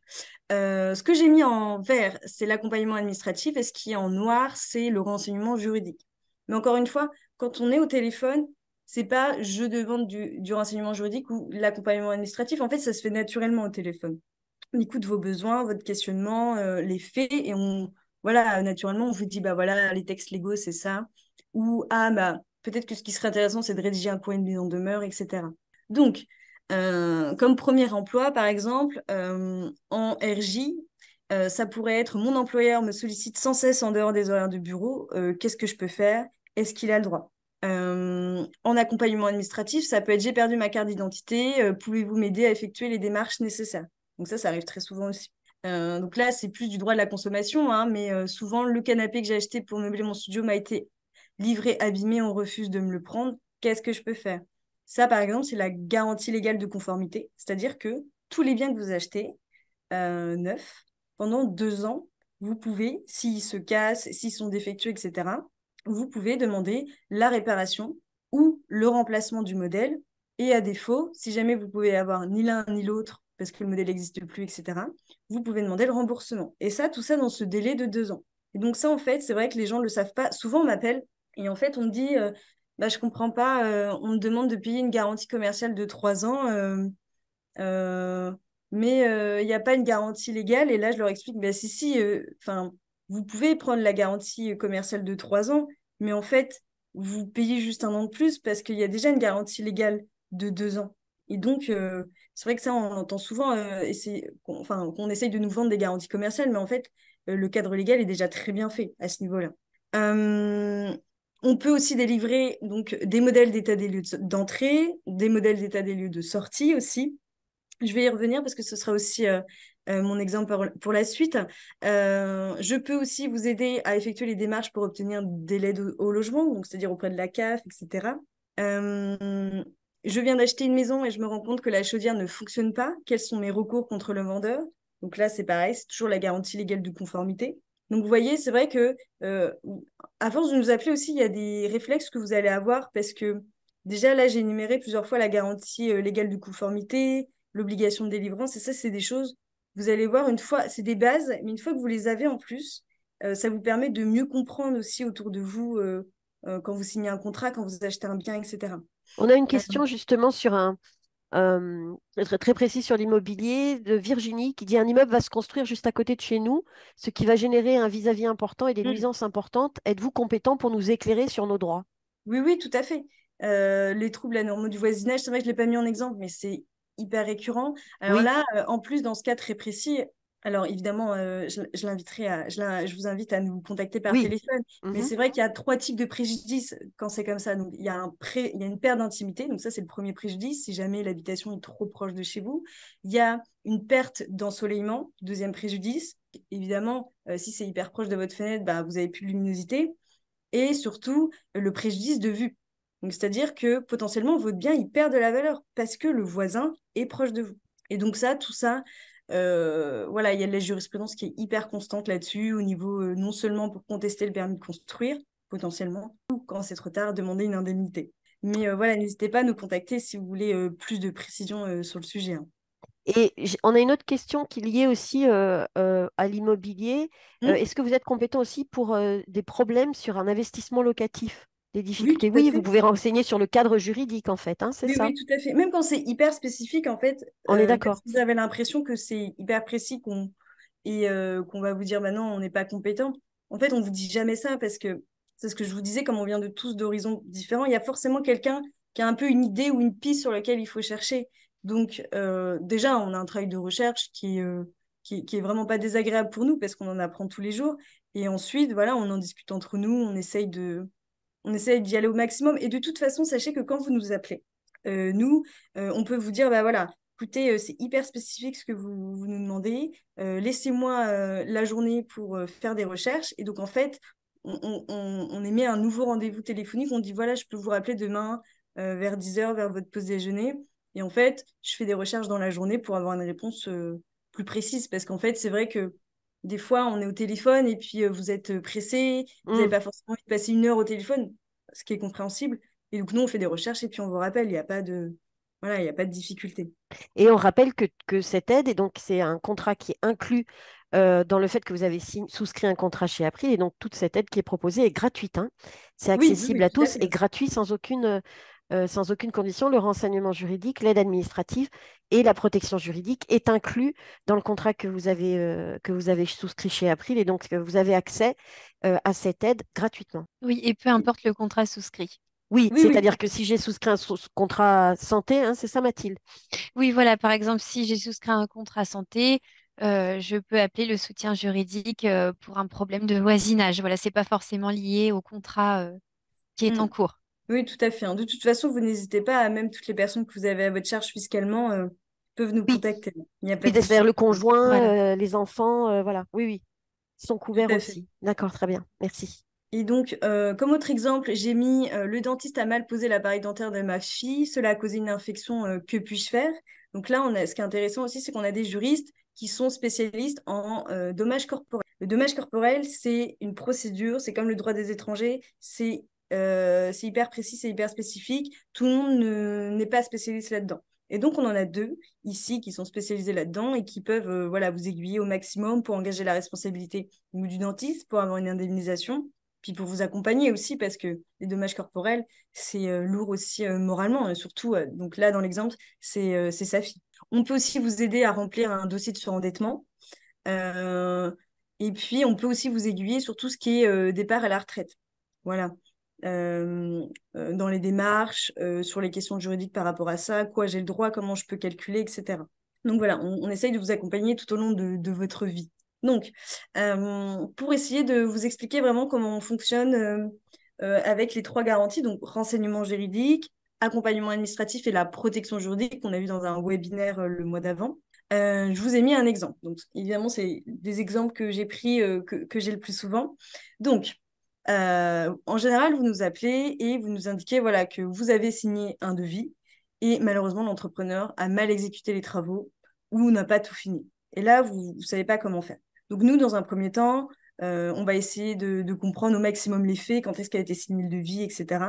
Ce que j'ai mis en vert, c'est l'accompagnement administratif et ce qui est en noir, c'est le renseignement juridique. Mais encore une fois, quand on est au téléphone, c'est pas je demande du renseignement juridique ou l'accompagnement administratif. En fait, ça se fait naturellement au téléphone. On écoute vos besoins, votre questionnement, les faits et voilà, naturellement, on vous dit, bah voilà, les textes légaux, c'est ça. Ou, ah, bah, peut-être que ce qui serait intéressant, c'est de rédiger un courrier de mise en demeure, etc. Donc, comme premier emploi, par exemple, en RJ, ça pourrait être mon employeur me sollicite sans cesse en dehors des horaires de bureau. Qu'est-ce que je peux faire? Est-ce qu'il a le droit? En accompagnement administratif, ça peut être j'ai perdu ma carte d'identité, pouvez-vous m'aider à effectuer les démarches nécessaires? Donc ça arrive très souvent aussi. Donc là, c'est plus du droit de la consommation, hein, mais souvent, le canapé que j'ai acheté pour meubler mon studio m'a été livré abîmé, on refuse de me le prendre. Qu'est-ce que je peux faire? Ça, par exemple, c'est la garantie légale de conformité, c'est-à-dire que tous les biens que vous achetez neufs, pendant 2 ans, vous pouvez, s'ils se cassent, s'ils sont défectueux, etc., vous pouvez demander la réparation ou le remplacement du modèle. Et à défaut, si jamais vous pouvez avoir ni l'un ni l'autre, parce que le modèle n'existe plus, etc., vous pouvez demander le remboursement. Et ça, tout ça dans ce délai de 2 ans. Et donc ça, en fait, c'est vrai que les gens ne le savent pas. Souvent, on m'appelle et en fait, on me dit, bah, je ne comprends pas, on me demande de payer une garantie commerciale de 3 ans. Euh, mais il n'y a pas une garantie légale. Et là, je leur explique, bah, si, enfin, vous pouvez prendre la garantie commerciale de 3 ans, mais en fait, vous payez juste un an de plus parce qu'il y a déjà une garantie légale de 2 ans. Et donc, c'est vrai que ça, on entend souvent, qu'on essaye de nous vendre des garanties commerciales, mais en fait, le cadre légal est déjà très bien fait à ce niveau-là. Euh, on peut aussi délivrer donc, des modèles d'état des lieux d'entrée, des modèles d'état des lieux de sortie aussi. Je vais y revenir parce que ce sera aussi mon exemple pour la suite. Je peux aussi vous aider à effectuer les démarches pour obtenir des aides au logement, donc c'est-à-dire auprès de la CAF, etc. Je viens d'acheter une maison et je me rends compte que la chaudière ne fonctionne pas. Quels sont mes recours contre le vendeur? Donc là, c'est pareil, c'est toujours la garantie légale de conformité. Donc vous voyez, c'est vrai que à force de nous appeler aussi, il y a des réflexes que vous allez avoir parce que déjà là, j'ai énuméré plusieurs fois la garantie légale de conformité, l'obligation de délivrance, et ça, c'est des choses, vous allez voir, une fois, c'est des bases, mais une fois que vous les avez en plus, ça vous permet de mieux comprendre aussi autour de vous quand vous signez un contrat, quand vous achetez un bien, etc. On a une question justement sur très, très précis sur l'immobilier de Virginie qui dit un immeuble va se construire juste à côté de chez nous, ce qui va générer un vis-à-vis important et des nuisances importantes. Êtes-vous compétent pour nous éclairer sur nos droits? Oui, oui, tout à fait. Les troubles anormaux du voisinage, c'est vrai que je ne l'ai pas mis en exemple, mais c'est hyper récurrent. Alors Oui, là, en plus, dans ce cas très précis, alors évidemment, je vous invite à nous contacter par oui. téléphone, mais Mhm. c'est vrai qu'il y a 3 types de préjudices quand c'est comme ça. Donc, il y a une perte d'intimité, donc ça, c'est le premier préjudice, si jamais l'habitation est trop proche de chez vous. Il y a une perte d'ensoleillement, deuxième préjudice. Évidemment, si c'est hyper proche de votre fenêtre, bah, vous n'avez plus de luminosité et surtout le préjudice de vue. Donc, c'est-à-dire que potentiellement, votre bien, il perd de la valeur parce que le voisin est proche de vous. Et donc ça, tout ça, voilà, il y a de la jurisprudence qui est hyper constante là-dessus, au niveau non seulement pour contester le permis de construire, potentiellement, ou quand c'est trop tard, demander une indemnité. Mais voilà, n'hésitez pas à nous contacter si vous voulez plus de précision sur le sujet, hein. Et on a une autre question qui est liée aussi à l'immobilier. Hmm. Est-ce que vous êtes compétent aussi pour des problèmes sur un investissement locatif? Des Oui, difficultés? tout à Oui, vous fait. pouvez renseigner sur le cadre juridique en fait, hein, c'est Oui, ça. oui, tout à fait. Même quand c'est hyper spécifique, en fait, On est parce d'accord. que vous avez l'impression que c'est hyper précis et qu'on va vous dire, bah non, on n'est pas compétent. En fait, on vous dit jamais ça parce que c'est ce que je vous disais, comme on vient de tous d'horizons différents, il y a forcément quelqu'un qui a un peu une idée ou une piste sur laquelle il faut chercher. Donc, déjà, on a un travail de recherche qui est vraiment pas désagréable pour nous parce qu'on en apprend tous les jours. Et ensuite, voilà, on en discute entre nous, on essaye d'y aller au maximum. Et de toute façon, sachez que quand vous nous appelez, nous, on peut vous dire, bah voilà, écoutez, c'est hyper spécifique ce que vous nous demandez. Laissez-moi la journée pour faire des recherches. Et donc, en fait, on émet un nouveau rendez-vous téléphonique. On dit, voilà, je peux vous rappeler demain vers 10 heures, vers votre pause déjeuner. Et en fait, je fais des recherches dans la journée pour avoir une réponse plus précise. Parce qu'en fait, c'est vrai que des fois, on est au téléphone et puis vous êtes pressé, vous n'avez Hmm. pas forcément envie de passer 1 heure au téléphone, ce qui est compréhensible. Et donc, nous, on fait des recherches et puis on vous rappelle, il n'y a pas de... Voilà, il n'y a pas de difficulté. Et on rappelle que cette aide, et donc c'est un contrat qui est inclus dans le fait que vous avez souscrit un contrat chez April, et donc toute cette aide qui est proposée est gratuite, hein. C'est Oui, oui, accessible oui, à tout à tous et fait. gratuit sans aucune condition. Le renseignement juridique, l'aide administrative et la protection juridique est inclus dans le contrat que vous avez souscrit chez April, et donc vous avez accès à cette aide gratuitement. Oui, et peu importe le contrat souscrit. Oui, Oui, oui, c'est-à-dire que si j'ai souscrit un contrat santé, hein, c'est ça, Mathilde? Oui, voilà, par exemple, si j'ai souscrit un contrat santé, je peux appeler le soutien juridique pour un problème de voisinage. Voilà, c'est pas forcément lié au contrat qui est mm. en cours. Oui, tout à fait, hein. De toute façon, vous n'hésitez pas, même toutes les personnes que vous avez à votre charge fiscalement peuvent nous Oui, contacter. Il n'y a pas oui, de c'est-à-dire le difficulté. conjoint, Voilà. les enfants, voilà. Oui, oui, ils sont Tout couverts à fait. aussi. D'accord, très bien. Merci. Et donc, comme autre exemple, j'ai mis le dentiste a mal posé l'appareil dentaire de ma fille, cela a causé une infection, que puis-je faire? Donc là, ce qui est intéressant aussi, c'est qu'on a des juristes qui sont spécialistes en dommages corporels. Le dommage corporel, c'est une procédure, c'est comme le droit des étrangers, c'est hyper précis, c'est hyper spécifique. Tout le monde n'est pas spécialiste là-dedans. Et donc, on en a deux ici qui sont spécialisés là-dedans et qui peuvent voilà, vous aiguiller au maximum pour engager la responsabilité du dentiste, pour avoir une indemnisation puis pour vous accompagner aussi, parce que les dommages corporels, c'est lourd aussi moralement, et surtout, donc là, dans l'exemple, c'est sa fille. On peut aussi vous aider à remplir un dossier de surendettement. euh, et puis, on peut aussi vous aiguiller sur tout ce qui est départ à la retraite. Voilà. Dans les démarches, sur les questions juridiques par rapport à ça, quoi j'ai le droit, comment je peux calculer, etc. Donc voilà, on essaye de vous accompagner tout au long de votre vie. Donc, pour essayer de vous expliquer vraiment comment on fonctionne avec les trois garanties, donc renseignement juridique, accompagnement administratif et la protection juridique qu'on a vu dans un webinaire le mois d'avant. Je vous ai mis un exemple. Donc, évidemment, c'est des exemples que j'ai pris, que j'ai le plus souvent. Donc, en général, vous nous appelez et vous nous indiquez voilà, que vous avez signé un devis et malheureusement, l'entrepreneur a mal exécuté les travaux ou n'a pas tout fini. Et là, vous ne savez pas comment faire. Donc nous, dans un premier temps, on va essayer de comprendre au maximum les faits, quand est-ce qu'a été signé le devis, etc.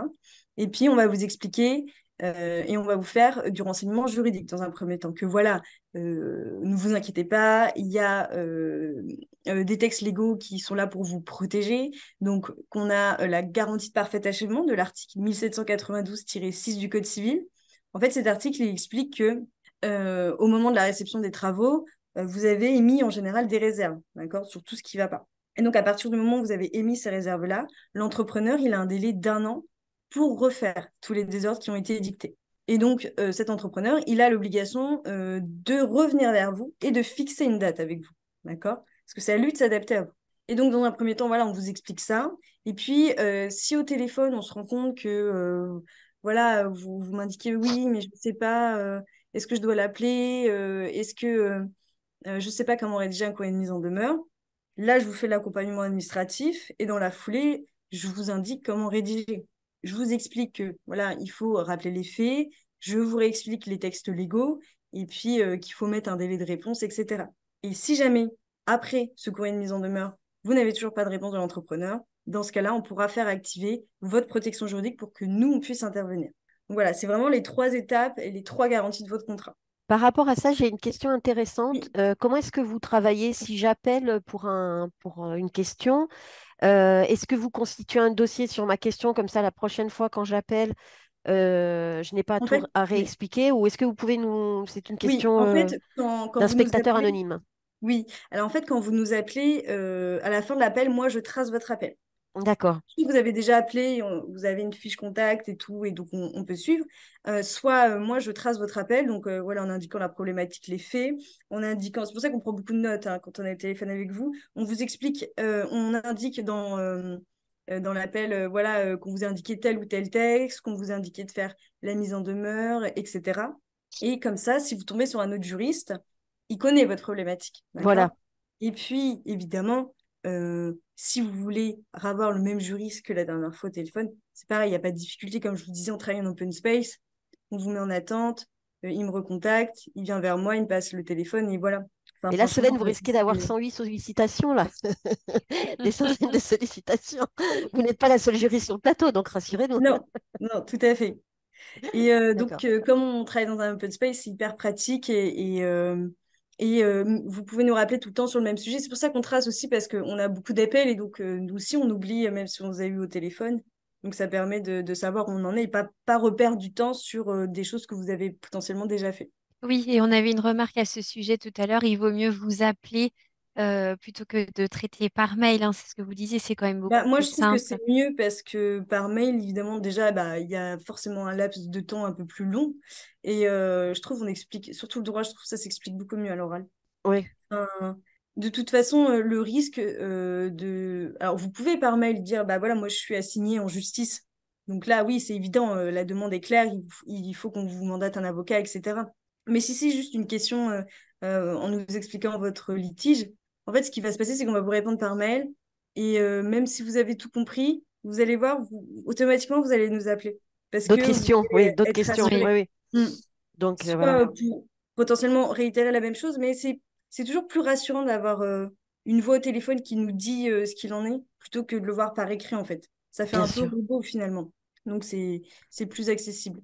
Et puis, on va vous expliquer et on va vous faire du renseignement juridique dans un premier temps. Que voilà, ne vous inquiétez pas, il y a des textes légaux qui sont là pour vous protéger. Donc, qu'on a la garantie de parfait achèvement de l'article 1792-6 du Code civil. En fait, cet article, il explique que au moment de la réception des travaux, vous avez émis en général des réserves, d'accord, sur tout ce qui ne va pas. Et donc, à partir du moment où vous avez émis ces réserves-là, l'entrepreneur, il a un délai d'1 an pour refaire tous les désordres qui ont été édictés. Et donc, cet entrepreneur, il a l'obligation de revenir vers vous et de fixer une date avec vous, d'accord? Parce que c'est à lui de s'adapter à vous. Et donc, dans un premier temps, voilà, on vous explique ça. Et puis, si au téléphone, on se rend compte que, voilà, vous m'indiquez oui, mais je ne sais pas, est-ce que je dois l'appeler? Est-ce que je ne sais pas comment rédiger un courrier de mise en demeure? Là, je vous fais l'accompagnement administratif et dans la foulée, je vous indique comment rédiger. Je vous explique que voilà, il faut rappeler les faits, je vous réexplique les textes légaux et puis qu'il faut mettre un délai de réponse, etc. Et si jamais, après ce courrier de mise en demeure, vous n'avez toujours pas de réponse de l'entrepreneur, dans ce cas-là, on pourra faire activer votre protection juridique pour que nous, on puisse intervenir. Donc voilà, c'est vraiment les trois étapes et les trois garanties de votre contrat. Par rapport à ça, j'ai une question intéressante. Oui. Comment est-ce que vous travaillez si j'appelle pour une question? Est-ce que vous constituez un dossier sur ma question, comme ça la prochaine fois quand j'appelle, je n'ai pas à En tout fait, à oui. réexpliquer, ou est-ce que vous pouvez nous... C'est une Oui, question en fait, quand d'un vous nous spectateur appelez, anonyme. oui. Alors en fait, quand vous nous appelez, à la fin de l'appel, moi, je trace votre appel. D'accord. Si vous avez déjà appelé, vous avez une fiche contact et tout, et donc on peut suivre. Soit moi, je trace votre appel, donc voilà, en indiquant la problématique, les faits, en indiquant, c'est pour ça qu'on prend beaucoup de notes hein, quand on est au téléphone avec vous. On vous explique, on indique dans l'appel, voilà, qu'on vous a indiqué tel ou tel texte, qu'on vous a indiqué de faire la mise en demeure, etc. Et comme ça, si vous tombez sur un autre juriste, il connaît votre problématique, Voilà. d'accord? Et puis, évidemment, si vous voulez avoir le même juriste que la dernière fois au téléphone, c'est pareil, il n'y a pas de difficulté. Comme je vous disais, on travaille en open space, on vous met en attente, il me recontacte, il vient vers moi, il me passe le téléphone et voilà. Enfin, Et là, franchement, Solène, vous risquez d'avoir 108 sollicitations, là. Des centaines de sollicitations. Vous n'êtes pas la seule juriste sur le plateau, donc rassurez-nous. non, non, tout à fait. Et D'accord. comme on travaille dans un open space, c'est hyper pratique vous pouvez nous rappeler tout le temps sur le même sujet. C'est pour ça qu'on trace aussi parce qu'on a beaucoup d'appels et donc nous aussi on oublie même si on vous a eu au téléphone. Donc ça permet de savoir où on en est et pas reperdre du temps sur des choses que vous avez potentiellement déjà fait. Oui, et on avait une remarque à ce sujet tout à l'heure. Il vaut mieux vous appeler plutôt que de traiter par mail, hein. C'est ce que vous disiez, c'est quand même Bah, beaucoup moi, plus je trouve que simple. c'est mieux parce que par mail, évidemment, déjà, bah, il y a forcément un laps de temps un peu plus long. Et je trouve on explique, surtout le droit, je trouve que ça s'explique beaucoup mieux à l'oral. Oui, De toute façon, le risque de... Alors, vous pouvez par mail dire, bah voilà, moi, je suis assignée en justice. Donc là, oui, c'est évident, la demande est claire, il faut qu'on vous mandate un avocat, etc. Mais si c'est juste une question en nous expliquant votre litige, en fait, ce qui va se passer, c'est qu'on va vous répondre par mail. Et même si vous avez tout compris, vous allez voir, automatiquement, vous allez nous appeler. Parce d'autres que vous questions, oui, voulez d'autres être questions, Oui. oui, rassuré. oui. Donc, voilà. Soit pour potentiellement réitérer la même chose, mais c'est toujours plus rassurant d'avoir une voix au téléphone qui nous dit ce qu'il en est, plutôt que de le voir par écrit, en fait. Ça fait Bien un peu sûr. robot, finalement. Donc, c'est plus accessible.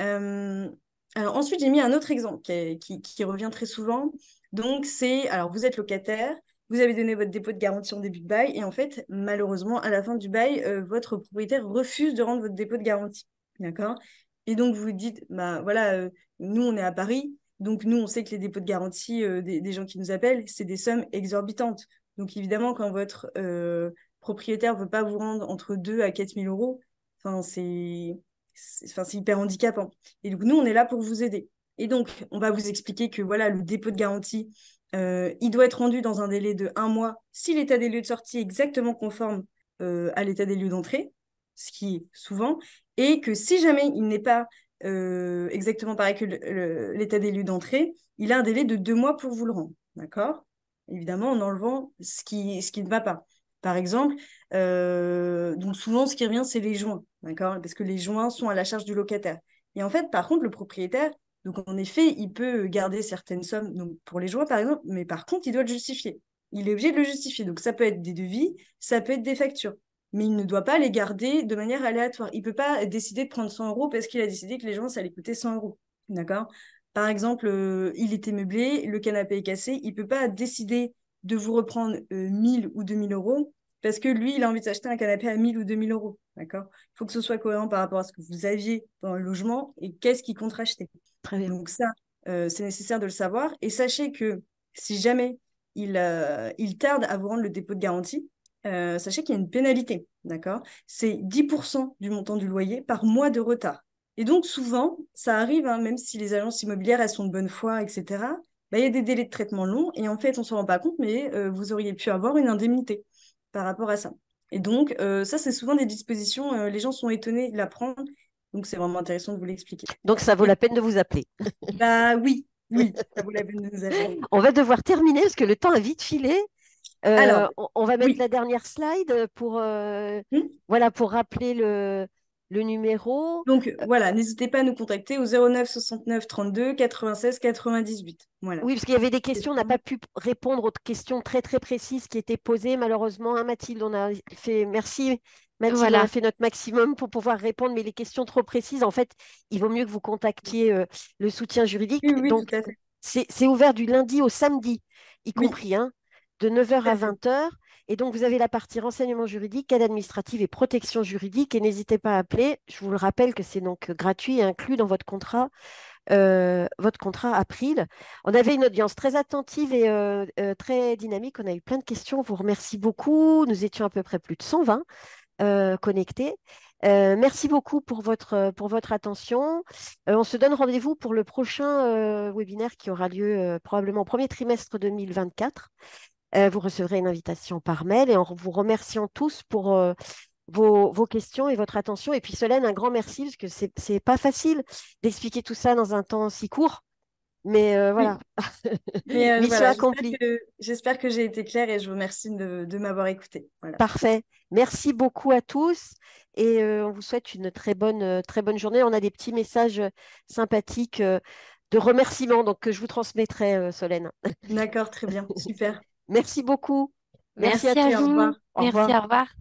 Euh, alors, ensuite, j'ai mis un autre exemple qui revient très souvent. Donc, alors, vous êtes locataire, vous avez donné votre dépôt de garantie en début de bail, et en fait, malheureusement, à la fin du bail, votre propriétaire refuse de rendre votre dépôt de garantie. D'accord? Et donc, vous vous dites, bah voilà, nous, on est à Paris, donc nous, on sait que les dépôts de garantie des gens qui nous appellent, c'est des sommes exorbitantes. Donc, évidemment, quand votre propriétaire ne veut pas vous rendre entre 2 à 4 000 euros, enfin, c'est hyper handicapant. Et donc, nous, on est là pour vous aider. Et donc, on va vous expliquer que voilà, le dépôt de garantie, il doit être rendu dans un délai de 1 mois si l'état des lieux de sortie est exactement conforme à l'état des lieux d'entrée, ce qui est souvent, et que si jamais il n'est pas exactement pareil que l'état des lieux d'entrée, il a un délai de 2 mois pour vous le rendre. D'accord? Évidemment, en enlevant ce qui ne va pas. Par exemple, donc souvent, ce qui revient, c'est les joints, d'accord? Parce que les joints sont à la charge du locataire. Et en fait, par contre, le propriétaire, donc en effet, il peut garder certaines sommes donc pour les joints, par exemple, mais par contre, il doit le justifier. Il est obligé de le justifier. Donc ça peut être des devis, ça peut être des factures. Mais il ne doit pas les garder de manière aléatoire. Il ne peut pas décider de prendre 100 euros parce qu'il a décidé que les joints, ça allait coûter 100 euros. D'accord? Par exemple, il était meublé, le canapé est cassé, il ne peut pas décider de vous reprendre 1000 ou 2000 euros parce que lui, il a envie de s'acheter un canapé à 1000 ou 2000 euros. D'accord? Il faut que ce soit cohérent par rapport à ce que vous aviez dans le logement et qu'est-ce qui compte racheter. Très bien. Donc ça, c'est nécessaire de le savoir. Et sachez que si jamais il tarde à vous rendre le dépôt de garantie, sachez qu'il y a une pénalité. D'accord? C'est 10% du montant du loyer par mois de retard. Et donc souvent, ça arrive, hein, même si les agences immobilières, elles sont de bonne foi, etc., bah, il y a des délais de traitement longs et en fait, on ne se rend pas compte, mais vous auriez pu avoir une indemnité par rapport à ça. Et donc, ça, c'est souvent des dispositions, les gens sont étonnés de l'apprendre, donc c'est vraiment intéressant de vous l'expliquer. Donc, ça vaut Et la peine de vous appeler. bah oui, oui, ça vaut la peine de nous appeler. On va devoir terminer parce que le temps a vite filé. Alors, On va mettre oui. la dernière slide pour, Hmm. voilà, pour rappeler le numéro. Donc voilà, n'hésitez pas à nous contacter au 09 69 32 96 98. Voilà. Oui, parce qu'il y avait des questions, on n'a pas pu répondre aux questions très très précises qui étaient posées. Malheureusement, hein, Mathilde, on a fait, merci Mathilde, on a Voilà. fait notre maximum pour pouvoir répondre, mais les questions trop précises, en fait, il vaut mieux que vous contactiez le soutien juridique. Oui, oui, tout Donc, à fait. c'est ouvert du lundi au samedi, y Oui, compris, hein, de 9 heures tout à à fait. 20 heures. Et donc, vous avez la partie renseignement juridique, aide administrative et protection juridique. Et n'hésitez pas à appeler. Je vous le rappelle que c'est donc gratuit et inclus dans votre contrat April. On avait une audience très attentive et très dynamique. On a eu plein de questions. On vous remercie beaucoup. Nous étions à peu près plus de 120 connectés. Merci beaucoup pour votre attention. On se donne rendez-vous pour le prochain webinaire qui aura lieu probablement au premier trimestre 2024. Vous recevrez une invitation par mail et en vous remerciant tous pour vos questions et votre attention. Et puis Solène, un grand merci parce que c'est pas facile d'expliquer tout ça dans un temps si court. Mais voilà, Oui, mais mission voilà, accomplie. j'espère que j'ai été claire et je vous remercie de m'avoir écouté. Voilà. Parfait. Merci beaucoup à tous et on vous souhaite une très bonne journée. On a des petits messages sympathiques de remerciements donc, que je vous transmettrai, Solène. D'accord, très bien, super. Merci beaucoup. Merci à Merci à Merci, au tous. revoir. vous. Au Merci, revoir. au revoir.